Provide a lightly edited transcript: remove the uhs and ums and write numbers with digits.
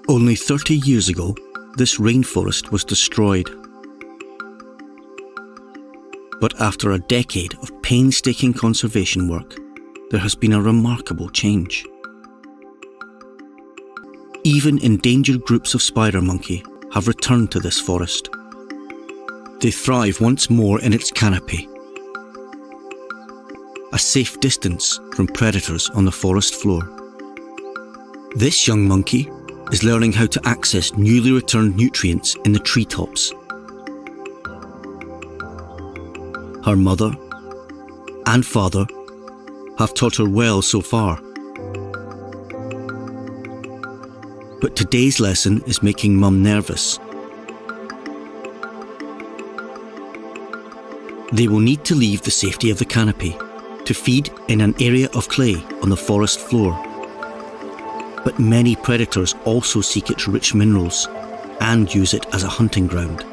Only 30 years ago, this rainforest was destroyed. But after a decade of painstaking conservation work, there has been a remarkable change. Even endangered groups of spider monkey have returned to this forest. They thrive once more in its canopy, a safe distance from predators on the forest floor. This young monkey is learning how to access newly returned nutrients in the treetops. Her mother and father have taught her well so far. But today's lesson is making Mum nervous. They will need to leave the safety of the canopy to feed in an area of clay on the forest floor. But many predators also seek its rich minerals and use it as a hunting ground.